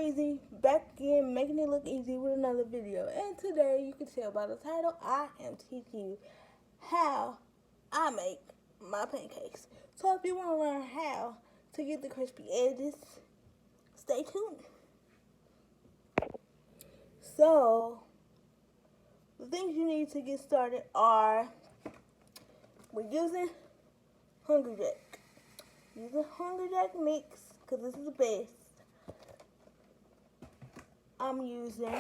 Breezy, back again, making it look easy with another video. And today, you can tell by the title, I am teaching you how I make my pancakes. So if you want to learn how to get the crispy edges, stay tuned. So, the things you need to get started are, we're using Hungry Jack. Using Hungry Jack mix, because this is the best. I'm using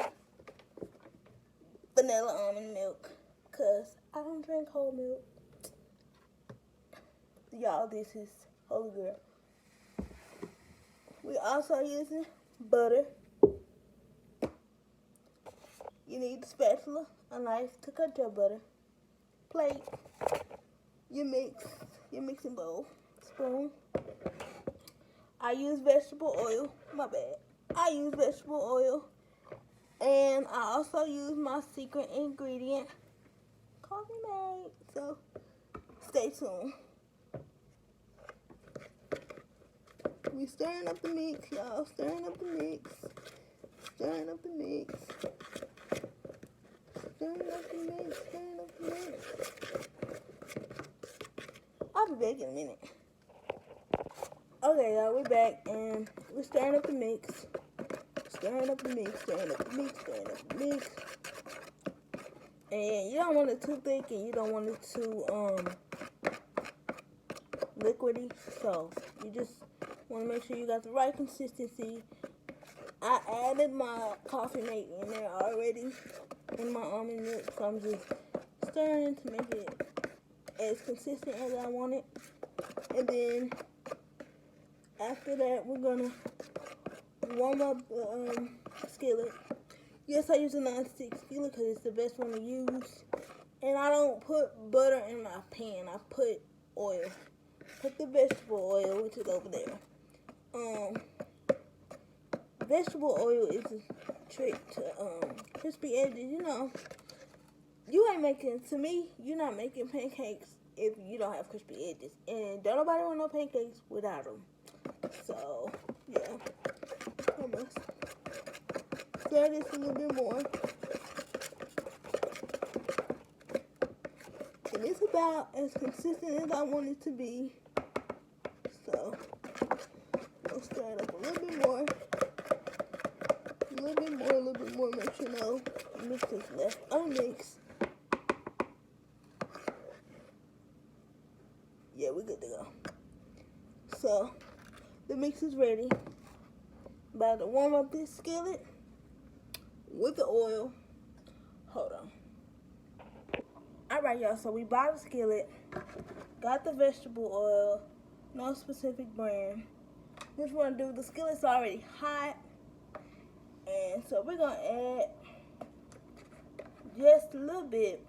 vanilla almond milk, because I don't drink whole milk. Y'all, this is holy girl. We're also using butter. You need a spatula, a knife to cut your butter, plate, your mixing bowl, spoon. I use vegetable oil, my bad. I use vegetable oil, and I also use my secret ingredient, coffee mate. So stay tuned. We stirring up the mix, y'all. Stirring up the mix. Stirring up the mix. Stirring up the mix. Stirring up the mix. I'll be back in a minute. Okay, y'all, we're back, and we're stirring up the mix. Stirring up the mix. Stirring up the mix. Stirring up the mix. And you don't want it too thick, and you don't want it too liquidy. So you just want to make sure you got the right consistency. I added my coffee mate in there already in my almond milk, so I'm just stirring to make it as consistent as I want it. And then after that, we're gonna warm up the skillet. Yes, I use a non-stick skillet because it's the best one to use. And I don't put butter in my pan. I put oil. Put the vegetable oil, which is over there. Vegetable oil is a trick to crispy edges. You know, you ain't making, to me, you're not making pancakes if you don't have crispy edges. And don't nobody want no pancakes without them. So, yeah. I must stir this a little bit more. And it's about as consistent as I want it to be. So, I'll stir it up a little bit more. A little bit more, a little bit more. Make sure no mix is left unmixed. Yeah, we're good to go. So, the mix is ready. About to warm up this skillet with the oil. Hold on. Alright, y'all, so we bought the skillet, got the vegetable oil, no specific brand. What you want to do, the skillet's already hot, and so we're going to add just a little bit.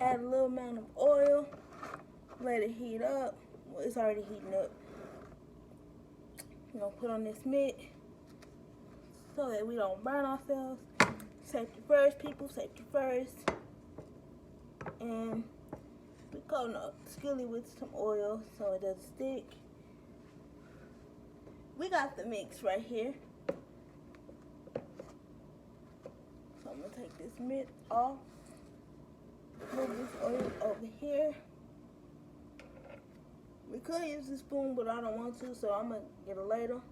Add a little amount of oil, let it heat up. Well, it's already heating up. We're going to put on this mitt so that we don't burn ourselves. Safety first, people, safety first. And we're coating up the skillet with some oil so it doesn't stick. We got the mix right here. So I'm going to take this mitt off. Move this oil over here. We could use the spoon, but I don't want to, so I'm going to get a ladle.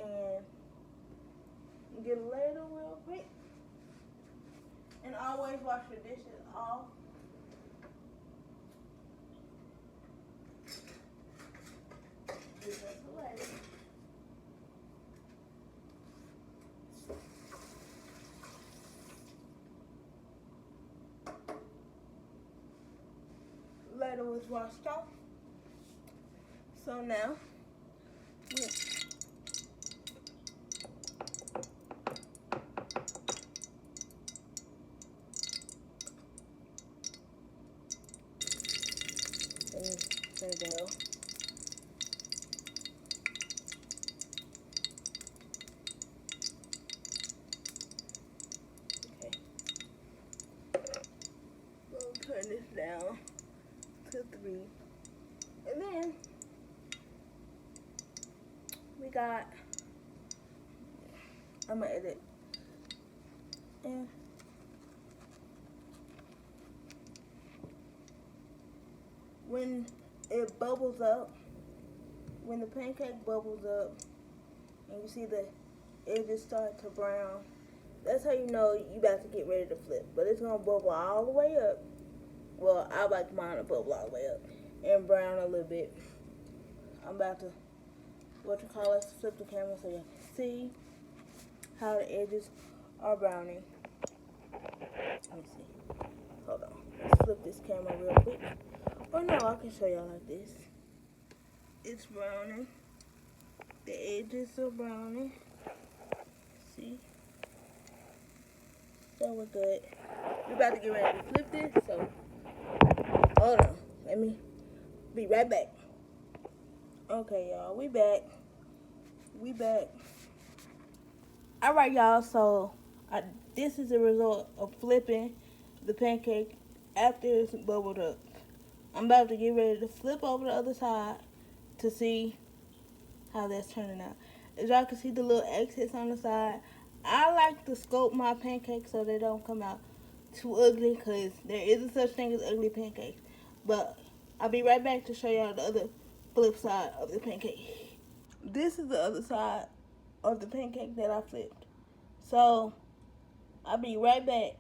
And get a ladle real quick. And always wash your dishes off. Give us a ladle. Ladle was washed off. So now, there we go. down to 3. And then we got, I'm gonna edit. And when it bubbles up, when the pancake bubbles up, and you see the edges start to brown, that's how you know you about to get ready to flip. But it's gonna bubble all the way up. Well, I like mine to bubble all the way up and brown a little bit. I'm about to, flip the camera so you see how the edges are browning. Let me see. Hold on. Let's flip this camera real quick. Or no, I can show y'all like this. It's browning. The edges are browning. See? So we're good. We're about to get ready to flip this, so hold on. Let me be right back. Okay, y'all, we back. Alright, y'all, so this is the result of flipping the pancake after it's bubbled up. I'm about to get ready to flip over the other side to see how that's turning out. As y'all can see the little exits on the side, I like to scope my pancakes so they don't come out too ugly, because there isn't such thing as ugly pancakes. But I'll be right back to show y'all the other flip side of the pancake. This is the other side of the pancake that I flipped. So I'll be right back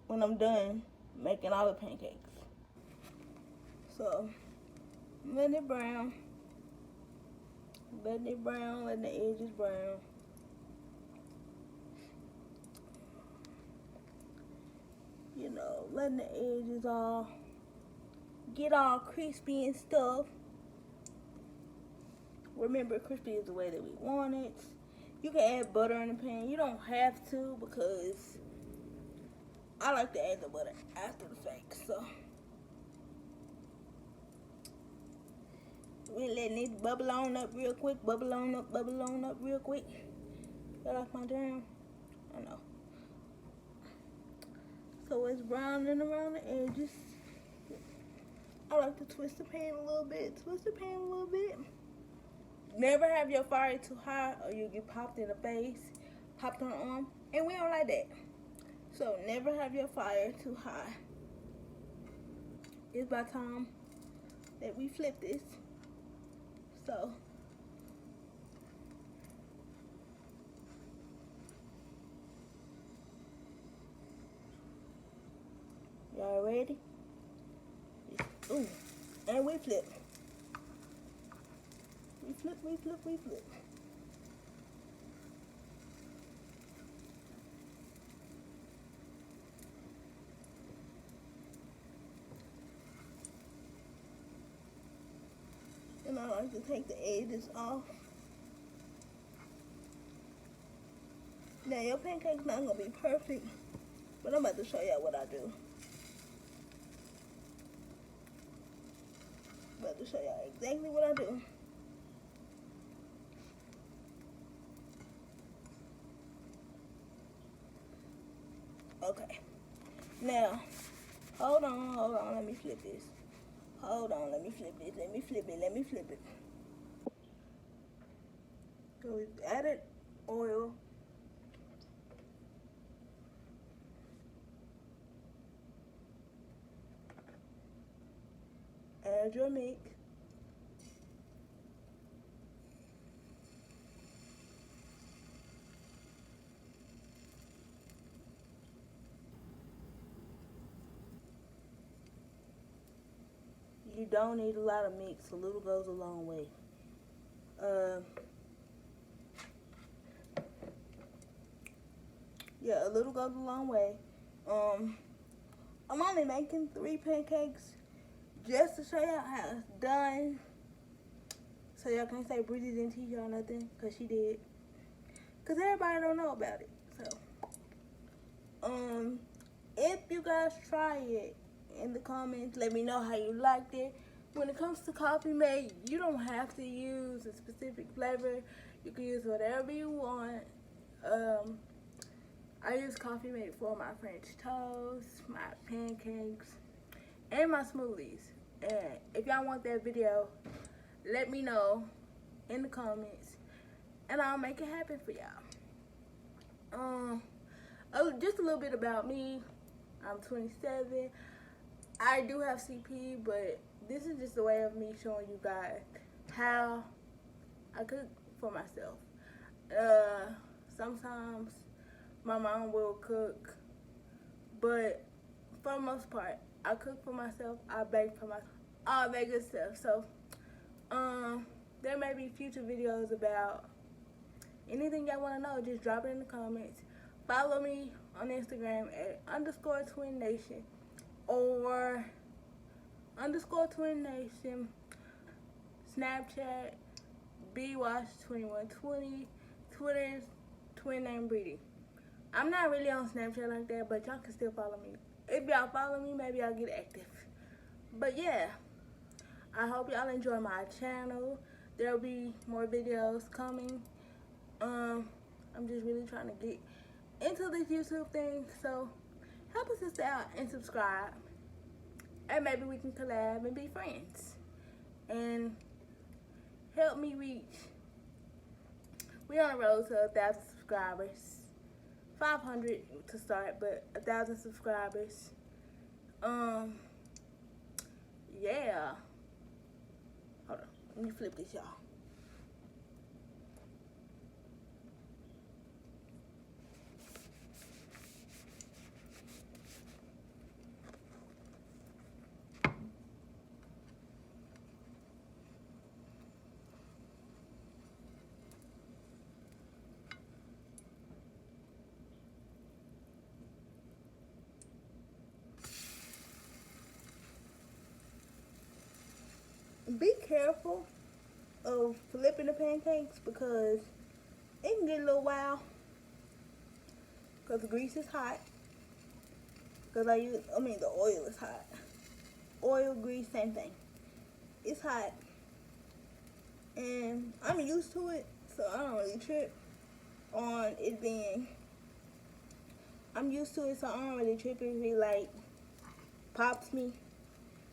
when I'm done making all the pancakes. So letting it brown, letting the edges brown. You know, letting the edges all get all crispy and stuff. Remember, crispy is the way that we want it. You can add butter in the pan. You don't have to, because I like to add the butter after the fact. So we're letting it bubble on up real quick. Bubble on up real quick. You like my jam? I know. So it's browning around the edges. I like to twist the pan a little bit. Never have your fire too high or you'll get popped in the face, popped on the arm, and we don't like that. So never have your fire too high. It's about time that we flip this. So y'all ready? Ooh, and we flip. We flip. And I like to take the edges off. Now your pancake's not gonna be perfect, but I'm about to show y'all what I do. I'm about to show y'all exactly what I do. Okay. Now, hold on, let me flip this. Hold on, let me flip it. So we've added oil. Add your mix. You don't need a lot of mix. A little goes a long way. Yeah, a little goes a long way. I'm only making 3 pancakes just to show y'all how it's done. So y'all can't say Bridget didn't teach y'all nothing, because she did. Because everybody don't know about it. So, if you guys try it, in the comments, let me know how you liked it. When it comes to Coffee Mate, you don't have to use a specific flavor. You can use whatever you want. I use Coffee Mate for my French toast, my pancakes, and my smoothies. And if y'all want that video, let me know in the comments, and I'll make it happen for y'all. Just a little bit about me. I'm 27. I do have CP, but this is just a way of me showing you guys how I cook for myself. Sometimes my mom will cook, but for the most part, I cook for myself. I bake for myself. All that good stuff. So, there may be future videos about anything y'all want to know. Just drop it in the comments. Follow me on Instagram at _Twinnation or _Twinnation. Snapchat bwash2120. Twitter's TwinNameBreedy. I'm not really on Snapchat like that, but y'all can still follow me. If y'all follow me, maybe I'll get active. But yeah, I hope y'all enjoy my channel. There'll be more videos coming. I'm just really trying to get into this YouTube thing, so help a sister out and subscribe, and maybe we can collab and be friends, and help me reach. We're on the road to 1,000 subscribers. 500 to start, but 1,000 subscribers. Yeah. Hold on, let me flip this, y'all. Be careful of flipping the pancakes because it can get a little wild. Because the grease is hot. Because the oil is hot. Oil, grease, same thing. It's hot. And I'm used to it, so I don't really trip on it being. I'm used to it, so I don't really trip if it like pops me.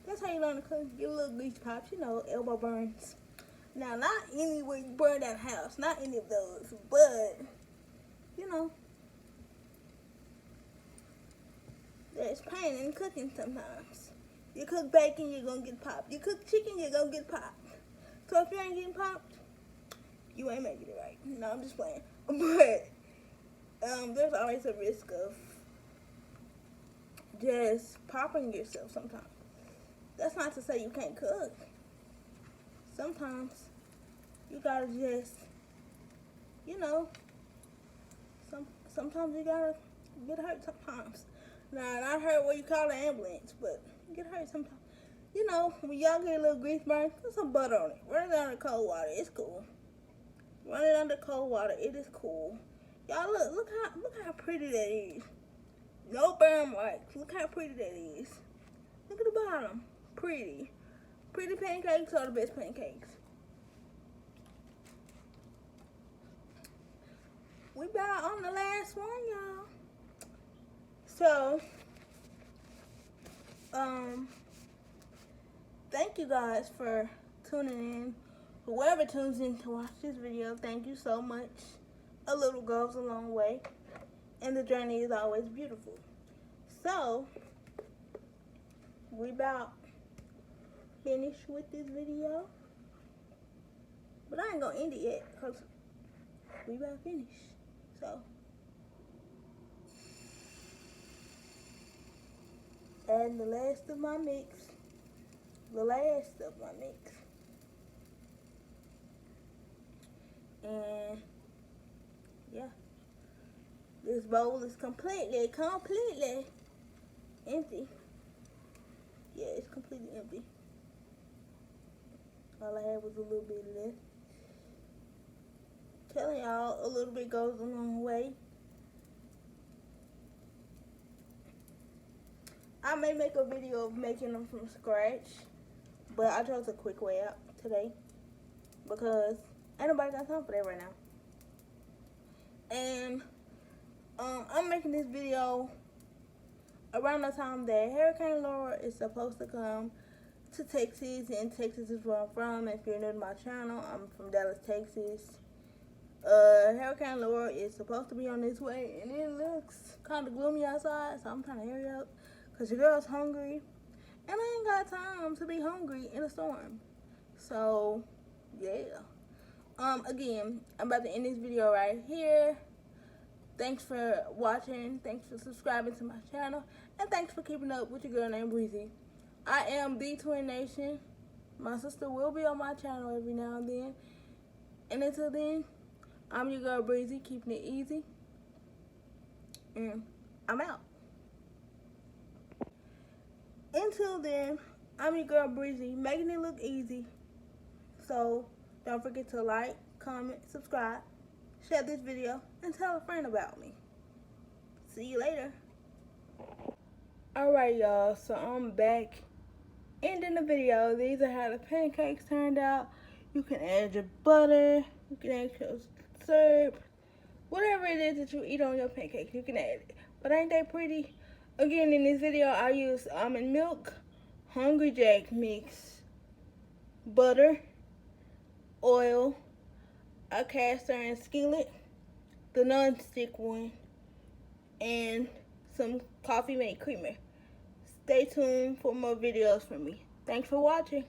That's how you learn to cook. Get a little grease pops, elbow burns. Now, not anywhere you burn that house. Not any of those. But, there's pain in cooking sometimes. You cook bacon, you're going to get popped. You cook chicken, you're going to get popped. So, if you ain't getting popped, you ain't making it right. No, I'm just playing. But, there's always a risk of just popping yourself sometimes. That's not to say you can't cook. Sometimes you gotta just, sometimes you gotta get hurt sometimes. Now, not hurt what you call an ambulance, but get hurt sometimes. When y'all get a little grease burn, put some butter on it. Run it under cold water. It's cool. Run it under cold water. It is cool. Y'all look how pretty that is. No burn marks. Look how pretty that is. Look at the bottom. Pretty. Pretty pancakes are the best pancakes. We about on the last one, y'all. So, thank you guys for tuning in. Whoever tunes in to watch this video, thank you so much. A little goes a long way, and the journey is always beautiful. So, we about finished with this video, but I ain't gonna end it yet because we about finished. So, add the last of my mix. And yeah, this bowl is completely empty. Yeah, it's completely empty. All I had was a little bit left. Telling y'all, a little bit goes a long way. I may make a video of making them from scratch, but I chose a quick way out today because ain't nobody got time for that right now. And I'm making this video around the time that Hurricane Laura is supposed to come to Texas, and Texas is where I'm from. If you're new to my channel, I'm from Dallas, Texas. Hurricane Laura is supposed to be on its way, and it looks kind of gloomy outside, so I'm trying to hurry up because your girl's hungry, and I ain't got time to be hungry in a storm. So, yeah. Again, I'm about to end this video right here. Thanks for watching. Thanks for subscribing to my channel. And thanks for keeping up with your girl named Breezy. I am the Twinnation. My sister will be on my channel every now and then. And until then, I'm your girl Breezy, keeping it easy. And I'm out. Until then, I'm your girl Breezy, making it look easy. So, don't forget to like, comment, subscribe, share this video, and tell a friend about me. See you later. Alright, y'all, so I'm back ending the video. These are how the pancakes turned out. You can add your butter, you can add your syrup, whatever it is that you eat on your pancakes, you can add it. But ain't they pretty? Again, in this video, I used almond milk, Hungry Jack mix, butter, oil, a cast iron skillet, the non-stick one, and some coffee mate creamer. Stay tuned for more videos from me. Thanks for watching.